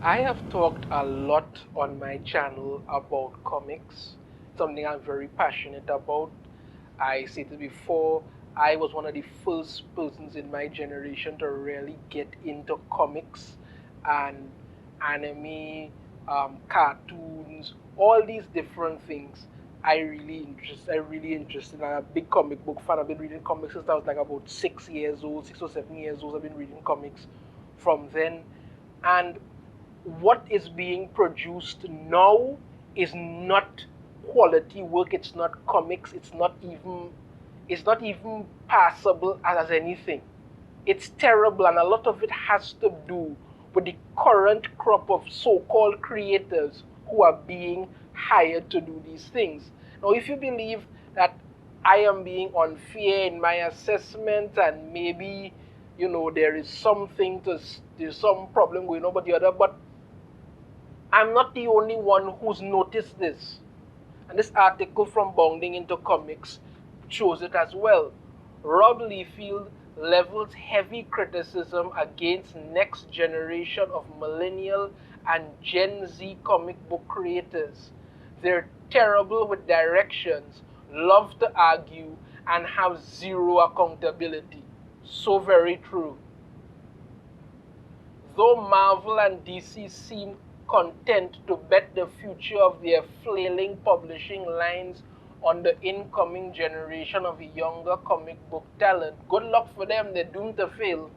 I have talked a lot on my channel about comics, something I'm very passionate about. I stated before, I was one of the first persons in my generation to really get into comics and anime, cartoons, all these different things. I really interested. I'm a big comic book fan. I've been reading comics since I was like about 6 years old, 6 or 7 years old. I've been reading comics from then, and what is being produced now is not quality work. It's not comics. It's not even passable as anything. It's terrible, and a lot of it has to do with the current crop of so-called creators who are being hired to do these things. Now, if you believe that I am being unfair in my assessment, and maybe there is there's some problem going on with the other, but I'm not the only one who's noticed this. And this article from Bounding into Comics shows it as well. Rob Liefeld levels heavy criticism against next generation of millennial and Gen Z comic book creators. They're terrible with directions, love to argue, and have zero accountability. So very true. Though Marvel and DC seem content to bet the future of their flailing publishing lines on the incoming generation of younger comic book talent, good luck for them, they're doomed to fail.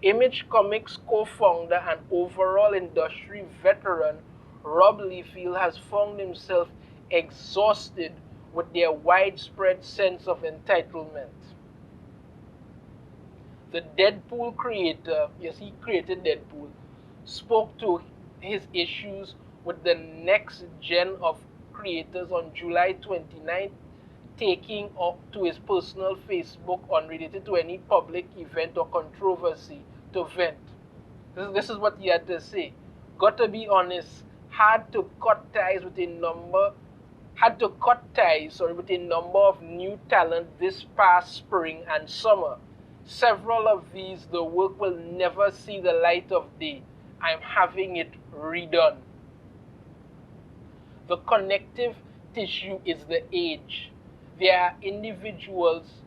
Image Comics co-founder and overall industry veteran Rob Liefeld has found himself exhausted with their widespread sense of entitlement. The Deadpool creator, yes, he created Deadpool, spoke to his issues with the next gen of creators on July 29th, taking up to his personal Facebook unrelated to any public event or controversy to vent. This is what he had to say. Got to be honest, had to cut ties with a number of new talent this past spring and summer. Several of these, the work will never see the light of day. I'm having it redone. The connective tissue is the age. There are individuals,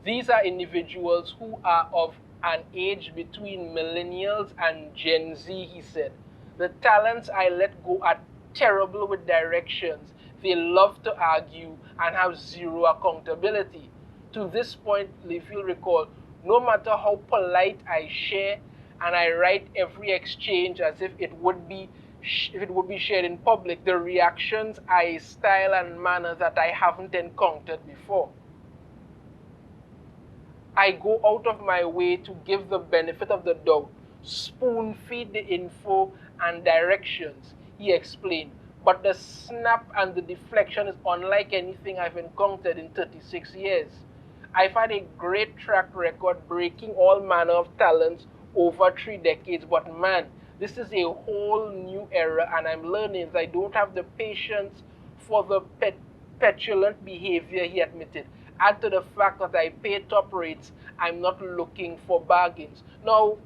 these are individuals who are of an age between millennials and Gen Z, he said. The talents I let go are terrible with directions. They love to argue and have zero accountability. To this point, Liefeld recalled, no matter how polite I share and I write every exchange as if it would be shared in public, the reactions are a style and manner that I haven't encountered before. I go out of my way to give the benefit of the doubt, spoon feed the info and directions, he explained. But the snap and the deflection is unlike anything I've encountered in 36 years. I've had a great track record breaking all manner of talents over 3 decades, but man, this is a whole new era, and I'm learning that I don't have the patience for the petulant behavior, he admitted. Add to the fact that I pay top rates, I'm not looking for bargains. Now,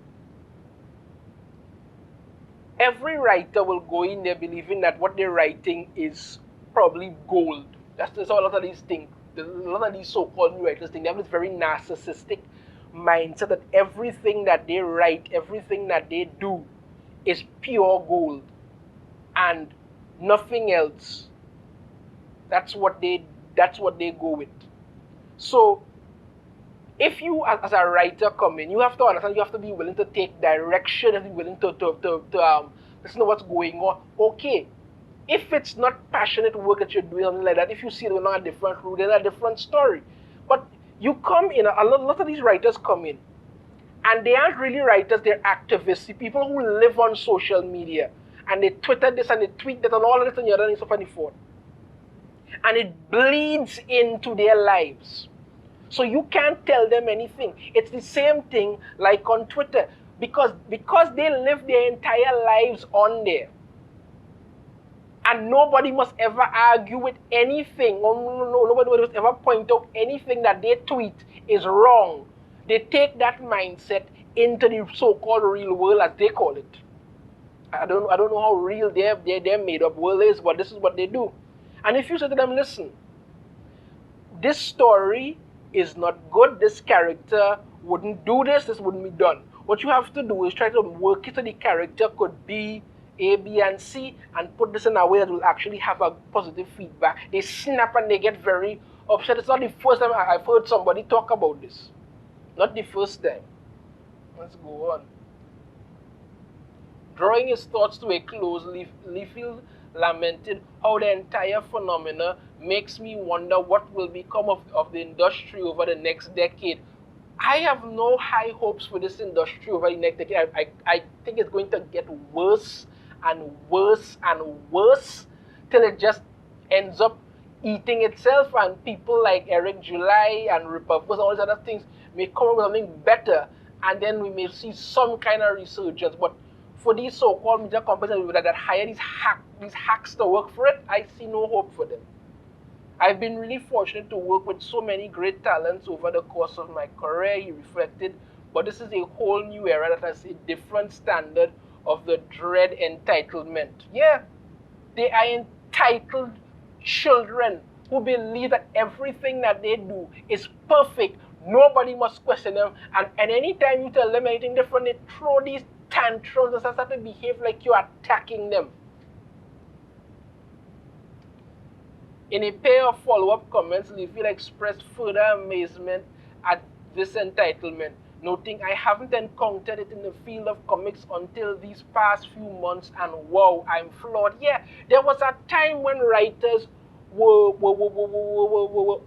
every writer will go in there believing that what they're writing is probably gold. That's how a lot of these things, a lot of these so-called new writers think. They have this very narcissistic mindset that everything that they write, everything that they do is pure gold and nothing else. That's what they go with. So if you as a writer come in, you have to understand, you have to be willing to take direction, you have to be willing to listen to what's going on. Okay, if it's not passionate work that you're doing, something like that, if you see it along a different route, then a different story. But you come in, a lot of these writers come in, and they aren't really writers, they're activists, people who live on social media, and they Twitter this and they tweet that and all of this and the other and so forth. And it bleeds into their lives. So you can't tell them anything. It's the same thing like on Twitter. Because they live their entire lives on there. And nobody must ever argue with anything. Nobody must ever point out anything that they tweet is wrong. They take that mindset into the so-called real world, as they call it. I don't know how real their made up world is, but this is what they do. And if you say to them, listen, this story is not good, this character wouldn't do this, this wouldn't be done. What you have to do is try to work it so the character could be A, B, and C, and put this in a way that will actually have a positive feedback. They snap and they get very upset. It's not the first time I've heard somebody talk about this. Not the first time. Let's go on. Drawing his thoughts to a close, Liefeld lamented how the entire phenomena makes me wonder what will become of the industry over the next decade. I have no high hopes for this industry over the next decade. I think it's going to get worse and worse and worse till it just ends up eating itself, and people like Eric July and Republic and all these other things may come up with something better, and then we may see some kind of resurgence. But for these so-called media companies that hire these hacks to work for it, I see no hope for them. I've been really fortunate to work with so many great talents over the course of my career, he reflected, but this is a whole new era that has a different standard of the dread entitlement. Yeah, they are entitled children who believe that everything that they do is perfect. Nobody must question them, and anytime you tell them anything different, they throw these tantrums and start to behave like you're attacking them. In a pair of follow-up comments, Liefeld expressed further amazement at this entitlement, noting, I haven't encountered it in the field of comics until these past few months, and wow, I'm floored. Yeah, there was a time when writers were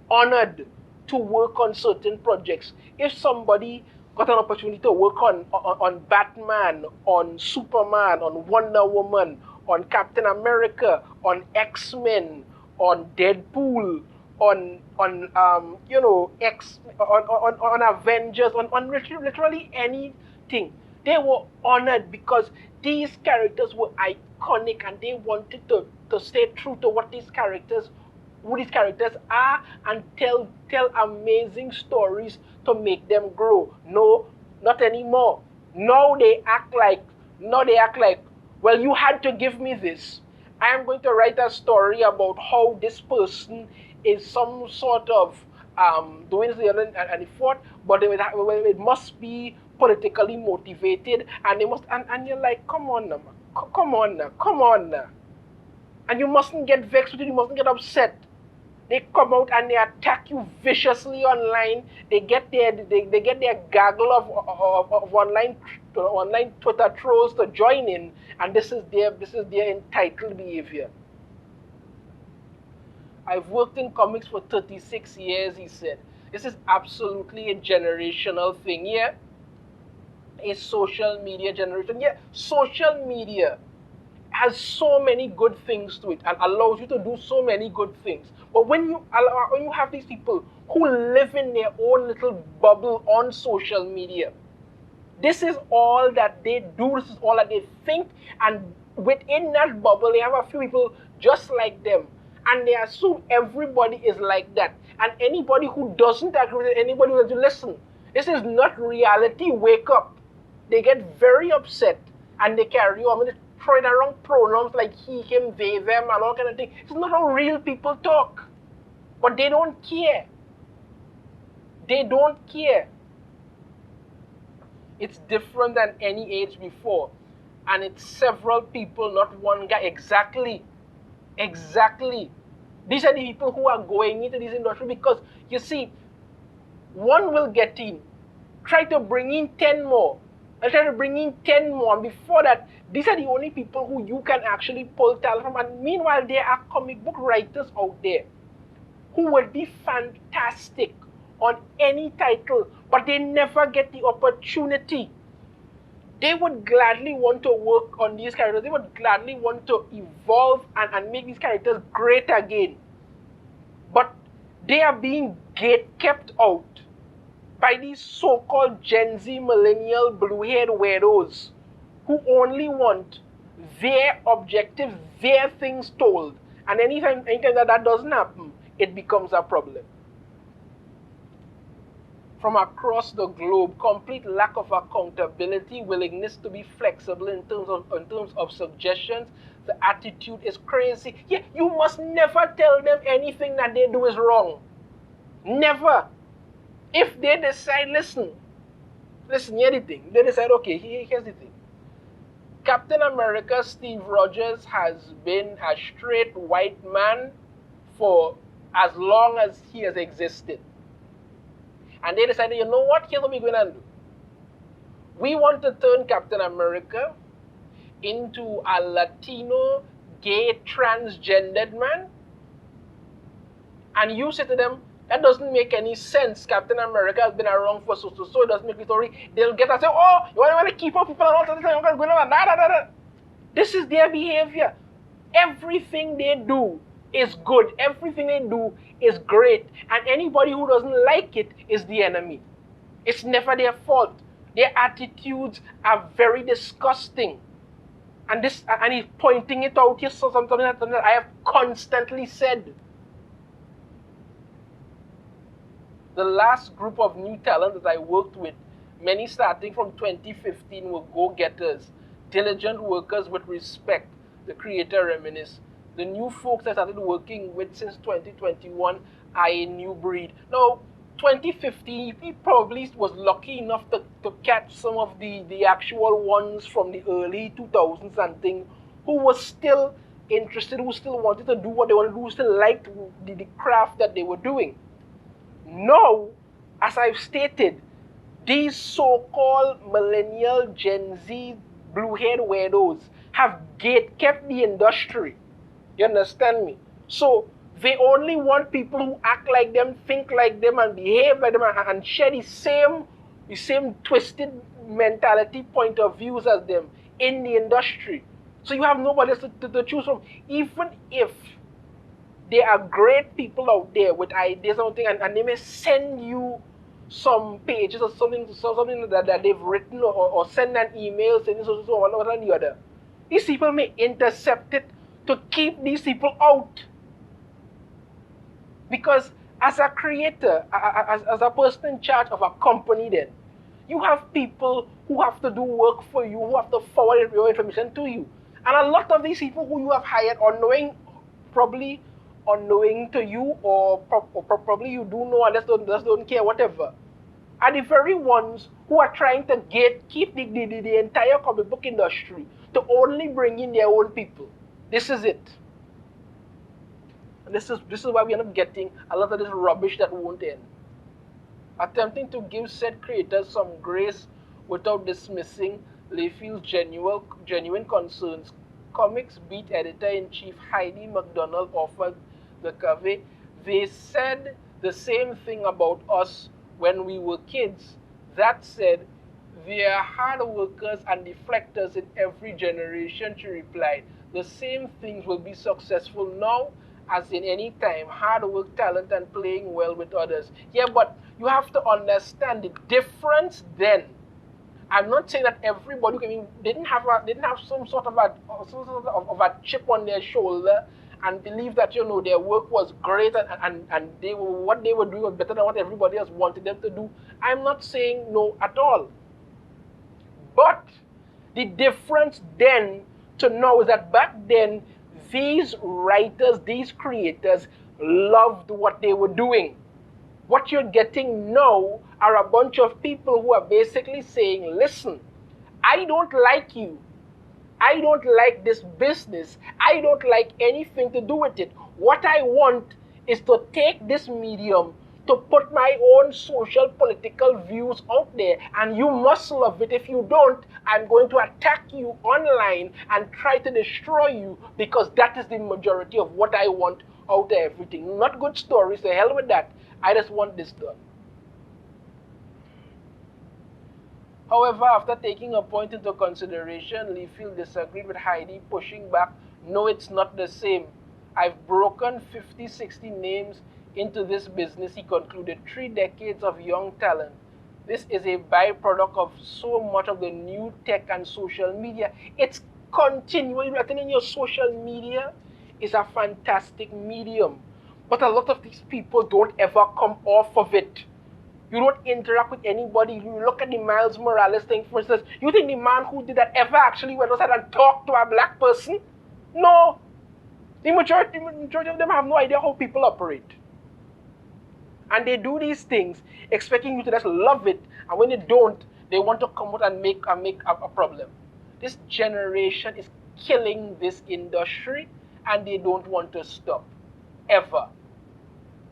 honored to work on certain projects. If somebody got an opportunity to work on Batman, on Superman, on Wonder Woman, on Captain America, on X-Men, on Deadpool, on Avengers, on literally anything, they were honored because these characters were iconic, and they wanted to stay true to what these characters are, and tell amazing stories to make them grow. No, not anymore. Now they act like, well, you had to give me this. I am going to write a story about how this person is some sort of doing this and the fourth, but it must be politically motivated, and they must, and you're like, come on now. And you mustn't get vexed with it, you mustn't get upset. They come out and they attack you viciously online. They get their gaggle of online Twitter trolls to join in, and this is their entitled behavior. I've worked in comics for 36 years, he said. This is absolutely a generational thing. Yeah, a social media generation. Yeah, social media has so many good things to it and allows you to do so many good things. But when you have these people who live in their own little bubble on social media, this is all that they do, this is all that they think, and within that bubble, they have a few people just like them, and they assume everybody is like that. And anybody who doesn't agree with anybody will listen. This is not reality, wake up. They get very upset, and they carry on. Throwing around pronouns like he, him, they, them, and all kind of thing. It's not how real people talk. But they don't care. They don't care. It's different than any age before. And it's several people, not one guy. Exactly. These are the people who are going into this industry because, you see, one will get in, try to bring in 10 more, and try to bring in 10 more. And before that, these are the only people who you can actually pull talent from. And meanwhile, there are comic book writers out there who would be fantastic on any title, but they never get the opportunity. They would gladly want to work on these characters. They would gladly want to evolve and make these characters great again. But they are being kept out by these so-called Gen Z millennial blue-haired weirdos who only want their objectives, their things told. And anytime that doesn't happen, it becomes a problem. from across the globe, complete lack of accountability, willingness to be flexible in terms of suggestions. The attitude is crazy. Yeah, you must never tell them anything that they do is wrong. Never. If they decide, listen, hear the thing. They decide, okay, here's the thing. Captain America Steve Rogers has been a straight white man for as long as he has existed. And they decided, you know what? Here's what we're going to do. We want to turn Captain America into a Latino, gay, transgendered man. And you say to them, that doesn't make any sense. Captain America has been around for so it doesn't make the story. They'll get and say, oh, you want to keep up people and all that. You're going to This is their behavior. Everything they do is good. Everything they do is great. And anybody who doesn't like it is the enemy. It's never their fault. Their attitudes are very disgusting. And he's pointing it out here, so something that I have constantly said. The last group of new talent that I worked with, many starting from 2015, were go-getters, diligent workers with respect, the creator reminisce. The new folks I started working with since 2021 are a new breed. Now, 2015, he probably was lucky enough to catch some of the actual ones from the early 2000s and things who were still interested, who still wanted to do what they wanted to do, who still liked the craft that they were doing. Now, as I've stated, these so-called millennial Gen Z blue-haired weirdos have gate-kept the industry. You understand me? So they only want people who act like them, think like them, and behave like them, and share the same twisted mentality, point of views as them in the industry. So you have nobody else to choose from. Even if there are great people out there with ideas and things, and they may send you some pages or something that they've written, or send an email saying so one and the other. These people may intercept it to keep these people out. Because as a creator, as a person in charge of a company, then you have people who have to do work for you, who have to forward your information to you. And a lot of these people who you have hired, probably unknowing to you, or probably you do know and just don't care, whatever, are the very ones who are trying to keep the entire comic book industry to only bring in their own people. This is it. And this is why we end up getting a lot of this rubbish that won't end. Attempting to give said creators some grace without dismissing Liefeld's genuine concerns, Comics beat editor-in-chief Heidi McDonald offered the caveat. They said the same thing about us when we were kids. That said, they are hard workers and deflectors in every generation, she replied. The same things will be successful now as in any time. Hard work, talent, and playing well with others. Yeah, but you have to understand the difference then. I'm not saying that everybody didn't have some sort of a chip on their shoulder and believe that their work was great and what they were doing was better than what everybody else wanted them to do. I'm not saying no at all. But the difference then to now is that back then, these writers, these creators loved what they were doing. What you're getting now are a bunch of people who are basically saying, listen, I don't like you. I don't like this business. I don't like anything to do with it. What I want is to take this medium to put my own social political views out there, and you must love it. If you don't, I'm going to attack you online and try to destroy you, because that is the majority of what I want out of everything. Not good stories, the hell with that. I just want this done. However, after taking a point into consideration, Liefeld disagreed with Heidi, pushing back, no, it's not the same. I've broken 50, 60 names into this business, he concluded. 3 decades of young talent. This is a byproduct of so much of the new tech and social media. It's continually written. Your social media is a fantastic medium, but a lot of these people don't ever come off of it. You don't interact with anybody. You look at the Miles Morales thing, for instance. You think the man who did that ever actually went outside and talked to a black person? No. The majority of them have no idea how people operate. And they do these things expecting you to just love it. And when you don't, they want to come out and make a problem. This generation is killing this industry, and they don't want to stop. Ever.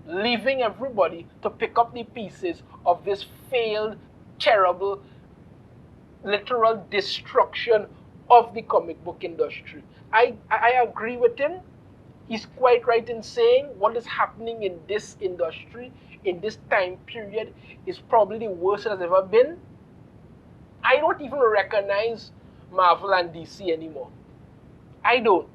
Leaving everybody to pick up the pieces of this failed, terrible, literal destruction of the comic book industry. I agree with him. He's quite right in saying what is happening in this industry, in this time period, is probably the worst it has ever been. I don't even recognize Marvel and DC anymore. I don't.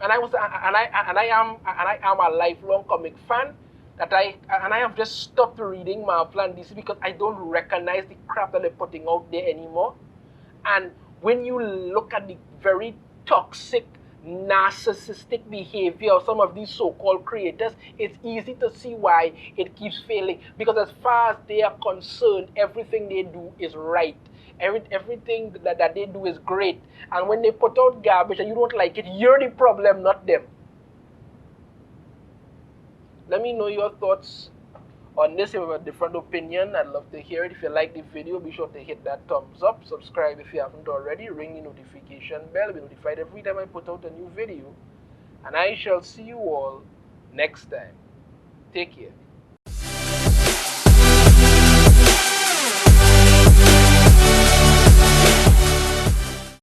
And I am a lifelong comic fan I have just stopped reading Marvel and DC because I don't recognize the crap that they're putting out there anymore. And when you look at the very toxic, narcissistic behavior of some of these so-called creators, it's easy to see why it keeps failing. Because as far as they are concerned, everything they do is right. Everything that they do is great. And when they put out garbage and you don't like it, you're the problem, not them. Let me know your thoughts on this. If you have a different opinion, I'd love to hear it. If you like the video, be sure to hit that thumbs up. Subscribe if you haven't already. Ring the notification bell. Be notified every time I put out a new video. And I shall see you all next time. Take care.